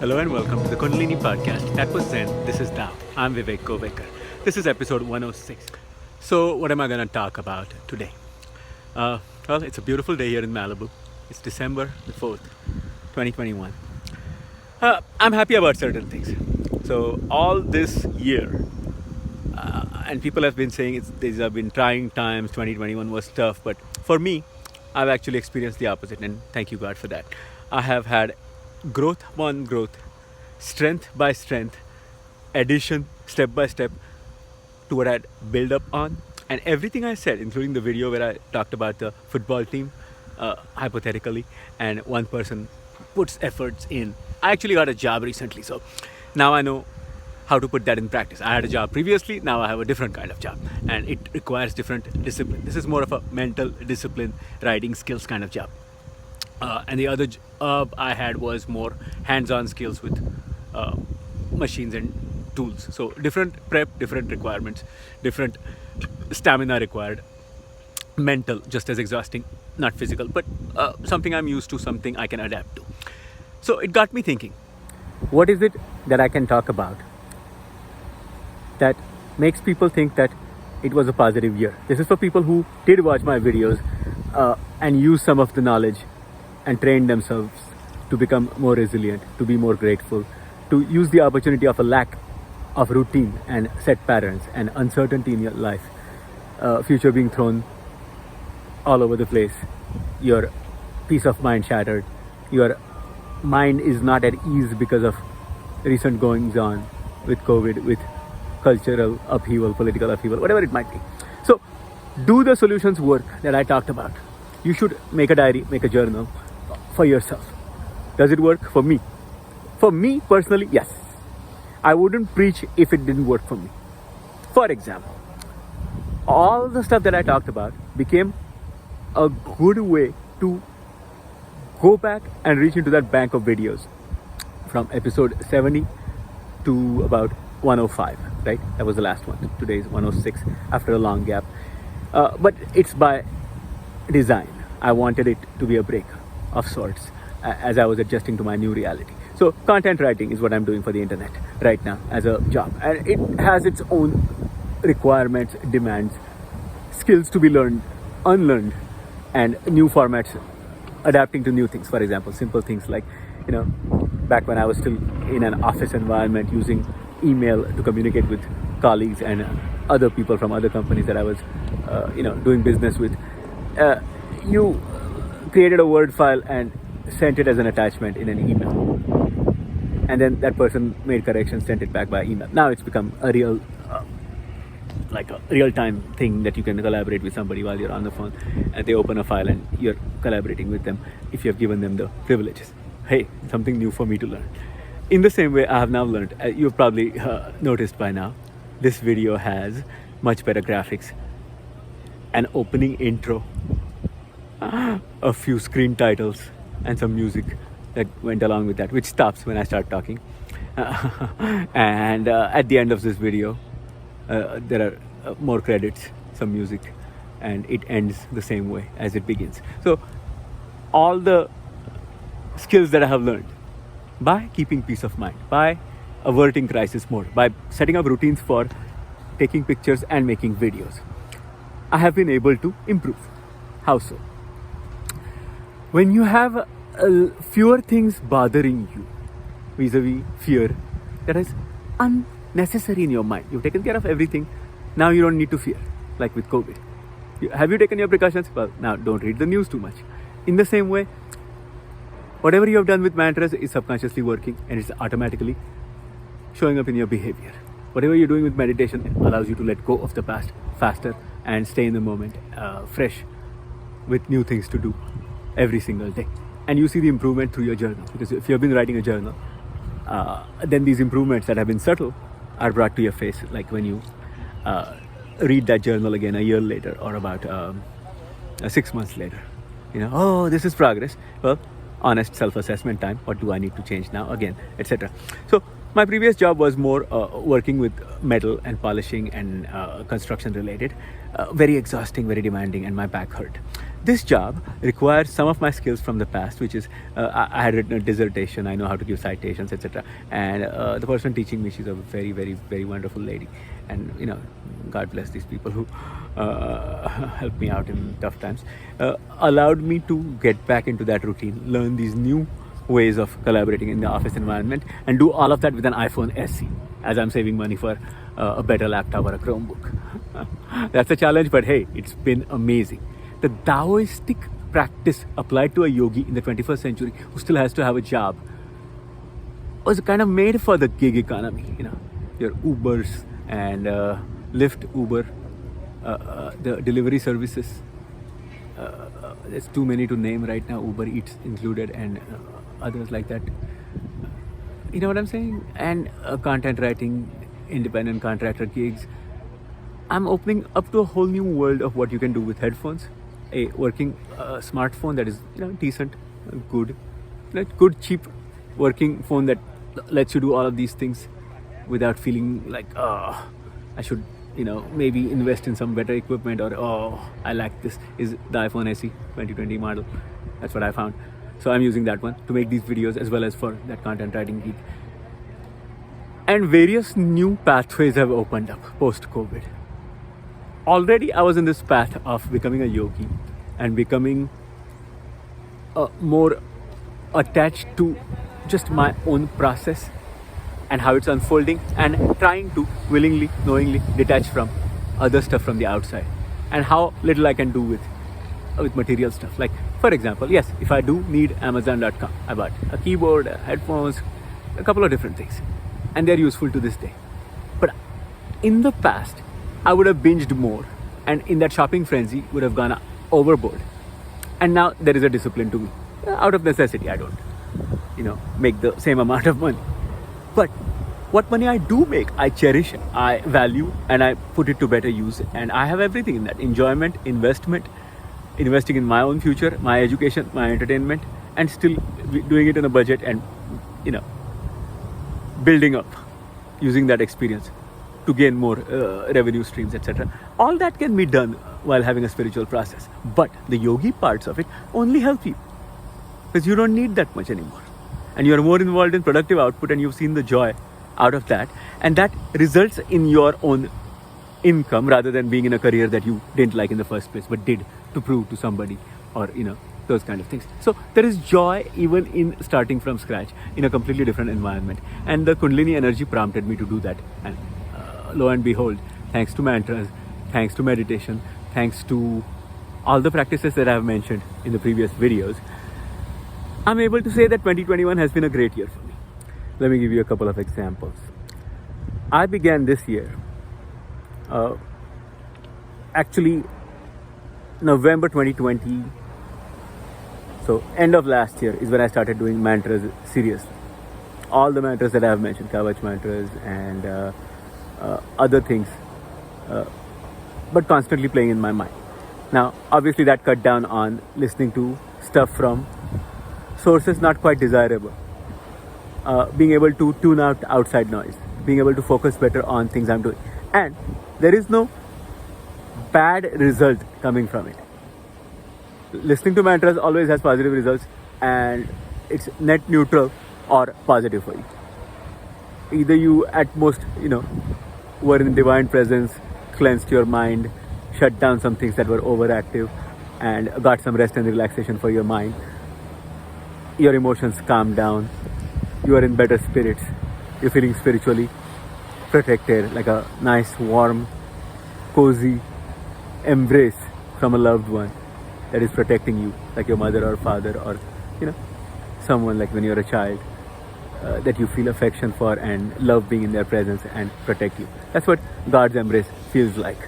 Hello and welcome to the Kundalini podcast. That was Zen. This is Tao. I'm Vivek Govekar. This is episode 106. So, what am I going to talk about today? Well, it's a beautiful day here in Malibu. It's December the 4th, 2021. I'm happy about certain things. So, all this year, and people have been saying these have been trying times, 2021 was tough, but for me, I've actually experienced the opposite, and thank you, God, for that. I have had growth upon growth, strength by strength, addition step by step to what I'd build up on. And everything I said, including the video where I talked about the football team, hypothetically, and one person puts efforts in. I actually got a job recently, so now I know how to put that in practice. I had a job previously, now I have a different kind of job, and it requires different discipline. This is more of a mental discipline, writing skills kind of job. And the other job I had was more hands-on skills with machines and tools. So different prep, different requirements, different stamina required, mental, just as exhausting, not physical, but something I'm used to, something I can adapt to. So it got me thinking, what is it that I can talk about that makes people think that it was a positive year? This is for people who did watch my videos and use some of the knowledge and train themselves to become more resilient, to be more grateful, to use the opportunity of a lack of routine and set patterns and uncertainty in your life, future being thrown all over the place, your peace of mind shattered, your mind is not at ease because of recent goings on with COVID, with cultural upheaval, political upheaval, whatever it might be. So, do the solutions work that I talked about? You should make a diary, make a journal for yourself. Does it work for me? For me personally, yes. I wouldn't preach if it didn't work for me. For example, all the stuff that I talked about became a good way to go back and reach into that bank of videos from episode 70 to about 105, right? That was the last one. Today is 106 after a long gap. But it's by design. I wanted it to be a break of sorts as I was adjusting to my new reality. So content writing is what I'm doing for the internet right now as a job, and it has its own requirements, demands, skills to be learned, unlearned, and new formats, adapting to new things. For example, simple things like, back when I was still in an office environment, using email to communicate with colleagues and other people from other companies that I was doing business with. You created a Word file and sent it as an attachment in an email, and then that person made corrections, sent it back by email. Now it's become a real like a real-time thing that you can collaborate with somebody while you're on the phone, and they open a file and you're collaborating with them if you have given them the privileges. Hey, something new for me to learn. In the same way, I have now learned, you've probably noticed by now, this video has much better graphics, an opening intro, a few screen titles, and some music that went along with that, which stops when I start talking. And at the end of this video, there are more credits, some music, and it ends the same way as it begins. So all the skills that I have learned by keeping peace of mind, by averting crisis mode, by setting up routines for taking pictures and making videos, I have been able to improve. How so? When you have fewer things bothering you, vis-a-vis fear that is unnecessary in your mind, you've taken care of everything, now you don't need to fear, like with COVID. Have you taken your precautions? Well, now don't read the news too much. In the same way, whatever you have done with mantras is subconsciously working, and it's automatically showing up in your behavior. Whatever you're doing with meditation allows you to let go of the past faster and stay in the moment, fresh, with new things to do every single day. And you see the improvement through your journal, because if you've been writing a journal, then these improvements that have been subtle are brought to your face, like when you read that journal again a year later, or about 6 months later. Oh, this is progress. Well, honest self-assessment time. What do I need to change now again, etc. So my previous job was more working with metal and polishing and construction related, very exhausting, very demanding, and my back hurt. this job requires some of my skills from the past, which is I had written a dissertation. I know how to give citations, etc. And the person teaching me, she's a very, very, very wonderful lady. And God bless these people who helped me out in tough times. Allowed me to get back into that routine, learn these new ways of collaborating in the office environment, and do all of that with an iPhone SE, as I'm saving money for a better laptop or a Chromebook. That's a challenge, but hey, it's been amazing. The Taoistic practice applied to a yogi in the 21st century who still has to have a job was kind of made for the gig economy. Your Ubers and Lyft, Uber, the delivery services. There's too many to name right now, Uber Eats included, and others like that. You know what I'm saying? And content writing, independent contractor gigs. I'm opening up to a whole new world of what you can do with headphones. A working smartphone that is decent, good, cheap working phone that lets you do all of these things without feeling like I should maybe invest in some better equipment, or I lack this, is the iPhone SE 2020 model. That's what I found. So I'm using that one to make these videos as well as for that content writing gig. And various new pathways have opened up post-COVID. Already I was in this path of becoming a yogi and becoming more attached to just my own process and how it's unfolding, and trying to willingly, knowingly detach from other stuff from the outside, and how little I can do with material stuff. Like, for example, yes, if I do need Amazon.com, I bought a keyboard, headphones, a couple of different things, and they're useful to this day. But in the past, I would have binged more, and in that shopping frenzy would have gone overboard. And now there is a discipline to me. Out of necessity, I don't make the same amount of money. But what money I do make, I cherish, I value, and I put it to better use. And I have everything in that: enjoyment, investment, investing in my own future, my education, my entertainment, and still doing it in a budget, and building up, using that experience to gain more revenue streams, etc. All that can be done while having a spiritual process. But the yogi parts of it only help you, because you don't need that much anymore. And you're more involved in productive output, and you've seen the joy out of that. And that results in your own income, rather than being in a career that you didn't like in the first place, but did to prove to somebody, or those kind of things. So there is joy even in starting from scratch in a completely different environment. And the Kundalini energy prompted me to do that. And lo and behold, thanks to mantras, thanks to meditation, thanks to all the practices that I've mentioned in the previous videos, I'm able to say that 2021 has been a great year for me. Let me give you a couple of examples. I began this year, actually November 2020, so end of last year is when I started doing mantras seriously. All the mantras that I have mentioned, Kavach mantras and other things, but constantly playing in my mind. Now, obviously that cut down on listening to stuff from sources not quite desirable. Being able to tune out outside noise, being able to focus better on things I'm doing. And there is no bad result coming from it. Listening to mantras always has positive results, and it's net neutral or positive for you. Either you at most, were in divine presence, cleansed your mind, shut down some things that were overactive, and got some rest and relaxation for your mind. Your emotions calm down, you are in better spirits, you're feeling spiritually protected, like a nice, warm, cozy embrace from a loved one that is protecting you, like your mother or father, or someone like when you're a child, that you feel affection for and love being in their presence and protect you. That's what God's embrace feels like.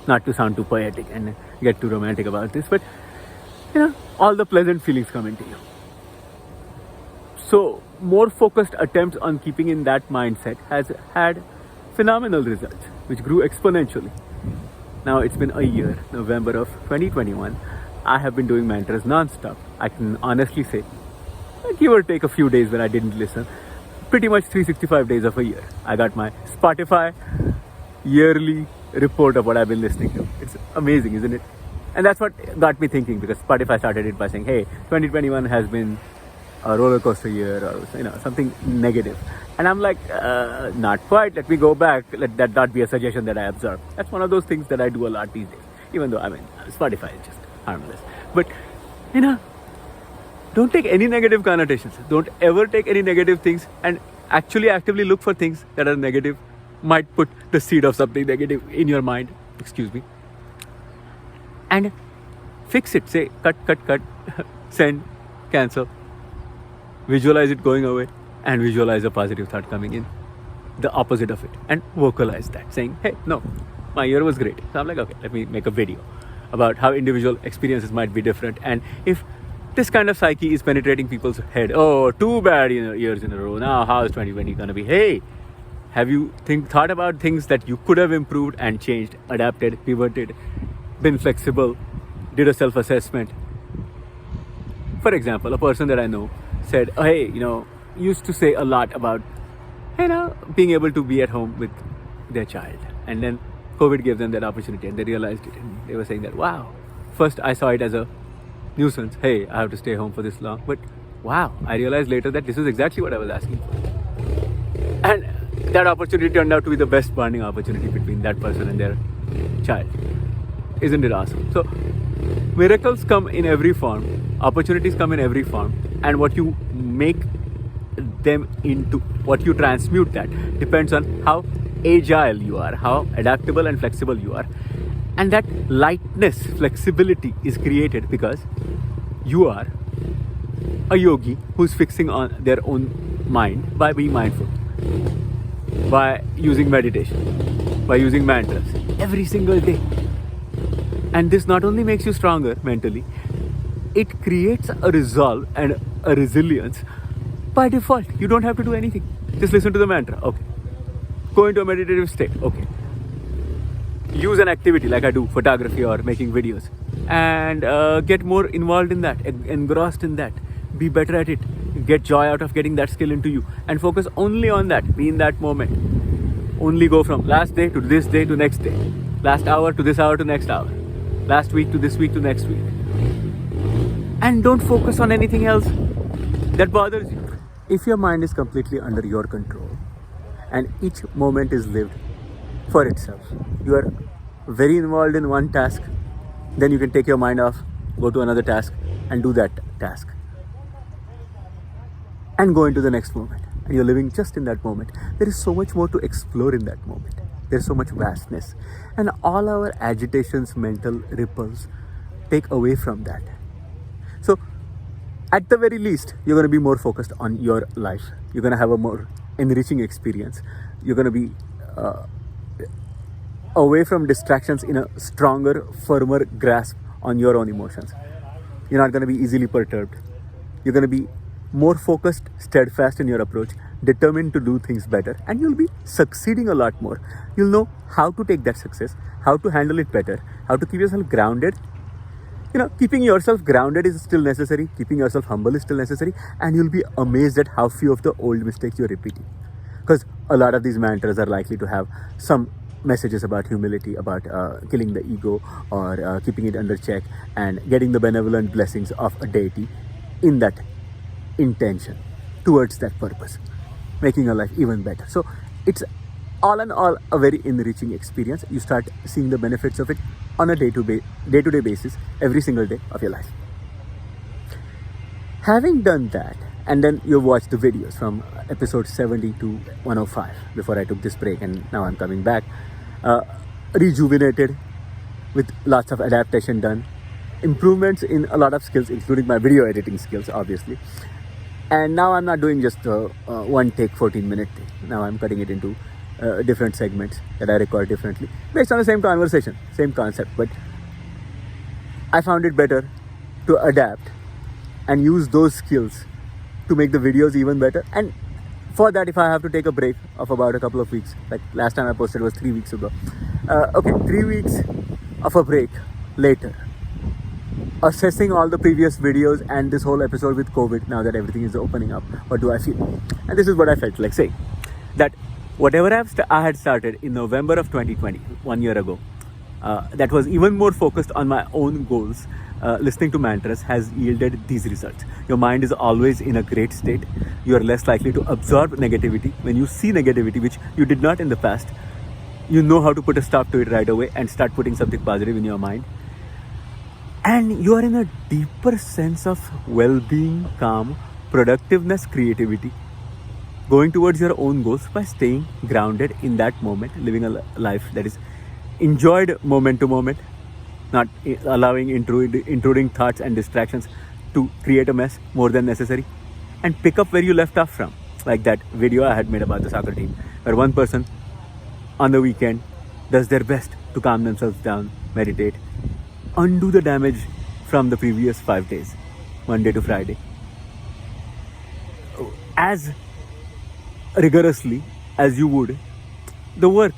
Not to sound too poetic and get too romantic about this, but all the pleasant feelings come into you. So more focused attempts on keeping in that mindset has had phenomenal results, which grew exponentially. Now it's been a year, November of 2021. I have been doing mantras non-stop. I can honestly say, give or take a few days when I didn't listen, pretty much 365 days of a year. I got my Spotify yearly report of what I've been listening to. It's amazing, isn't it? And that's what got me thinking, because Spotify started it by saying, hey, 2021 has been a roller coaster year, or something negative. And I'm like, not quite. Let me go back. Let that not be a suggestion that I observe. That's one of those things that I do a lot these days. Even though, Spotify is just harmless. But, don't take any negative connotations. Don't ever take any negative things, and actually actively look for things that are negative. Might put the seed of something negative in your mind. Excuse me. And fix it. Say, cut, send, cancel. Visualize it going away, and visualize a positive thought coming in. The opposite of it. And vocalize that, saying, hey, no, my year was great. So I'm like, okay, let me make a video about how individual experiences might be different. And if this kind of psyche is penetrating people's head, oh, too bad years in a row. Now, how is 2020 going to be? Hey, have you thought about things that you could have improved and changed, adapted, pivoted, been flexible, did a self-assessment? For example, a person that I know said, hey, used to say a lot about, being able to be at home with their child. And then COVID gave them that opportunity, and they realized it. And they were saying that, wow, first I saw it as a nuisance. Hey, I have to stay home for this long. But wow, I realized later that this is exactly what I was asking for. And that opportunity turned out to be the best bonding opportunity between that person and their child. Isn't it awesome? So miracles come in every form, opportunities come in every form, and what you make them into, what you transmute that, depends on how agile you are, how adaptable and flexible you are. And that lightness, flexibility is created because you are a yogi who's fixing on their own mind by being mindful, by using meditation, by using mantras every single day. And this not only makes you stronger mentally, it creates a resolve and a resilience by default. You don't have to do anything. Just listen to the mantra. Okay. Go into a meditative state. Okay. Use an activity like I do, photography or making videos, and get more involved in that, engrossed in that. Be better at it. Get joy out of getting that skill into you, and focus only on that. Be in that moment. Only go from last day to this day to next day. Last hour to this hour to next hour. Last week to this week to next week. And don't focus on anything else that bothers you. If your mind is completely under your control and each moment is lived for itself, you are very involved in one task, then you can take your mind off, go to another task and do that task. And go into the next moment. And you're living just in that moment. There is so much more to explore in that moment. There's so much vastness. And all our agitations, mental ripples, take away from that. So, at the very least, you're going to be more focused on your life. You're going to have a more enriching experience. You're going to be away from distractions in a stronger, firmer grasp on your own emotions. You're not going to be easily perturbed. You're going to be more focused, steadfast in your approach, determined to do things better, and you'll be succeeding a lot more. You'll know how to take that success, how to handle it better, how to keep yourself grounded. Keeping yourself grounded is still necessary, keeping yourself humble is still necessary, and you'll be amazed at how few of the old mistakes you're repeating. Because a lot of these mantras are likely to have some messages about humility, about killing the ego, or keeping it under check, and getting the benevolent blessings of a deity in that intention, towards that purpose, making your life even better. So it's all in all a very enriching experience. You start seeing the benefits of it on a day-to-day basis, every single day of your life. Having done that, and then you've watched the videos from episode 70 to 105 before I took this break, and now I'm coming back, rejuvenated, with lots of adaptation done, improvements in a lot of skills, including my video editing skills, obviously. And now I'm not doing just one take 14-minute thing. Now I'm cutting it into different segments that I record differently based on the same conversation, same concept. But I found it better to adapt and use those skills to make the videos even better. And for that, if I have to take a break of about a couple of weeks, like last time I posted was 3 weeks ago. 3 weeks of a break later, assessing all the previous videos and this whole episode with COVID, now that everything is opening up, what do I feel? And this is what I felt like saying, that whatever I had started in November of 2020, 1 year ago, that was even more focused on my own goals, listening to mantras has yielded these results. Your mind is always in a great state. You are less likely to absorb negativity. When you see negativity, which you did not in the past, you know how to put a stop to it right away and start putting something positive in your mind. And you are in a deeper sense of well-being, calm, productiveness, creativity, going towards your own goals by staying grounded in that moment, living a life that is enjoyed moment to moment, not allowing intruding thoughts and distractions to create a mess more than necessary, and pick up where you left off from. Like that video I had made about the soccer team, where one person on the weekend does their best to calm themselves down, meditate, undo the damage from the previous 5 days, Monday to Friday, as rigorously as you would the work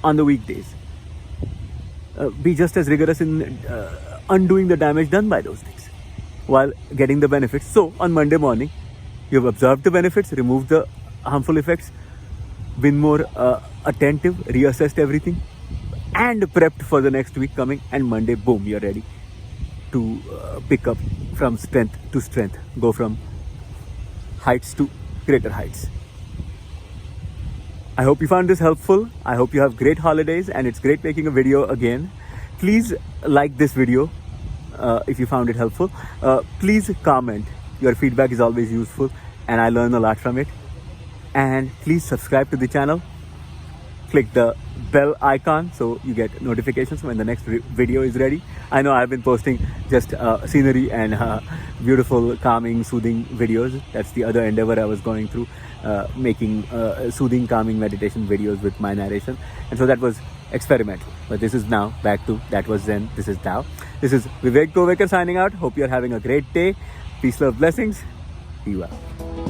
on the weekdays. Be just as rigorous in undoing the damage done by those things while getting the benefits. So on Monday morning, you've observed the benefits, removed the harmful effects, been more attentive, reassessed everything, and prepped for the next week coming. And Monday, boom, you're ready to pick up from strength to strength, go from heights to greater heights. I hope you found this helpful. I hope you have great holidays, and it's great making a video again. Please like this video if you found it helpful. Please comment. Your feedback is always useful and I learn a lot from it. And please subscribe to the channel. Click the bell icon so you get notifications when the next video is ready. I know I've been posting just scenery and beautiful, calming, soothing videos. That's the other endeavor I was going through, making soothing, calming meditation videos with my narration. And so that was experimental. But this is now back to that was Zen, this is Tao. This is Vivek Govekar signing out. Hope you're having a great day. Peace, love, blessings. Be well.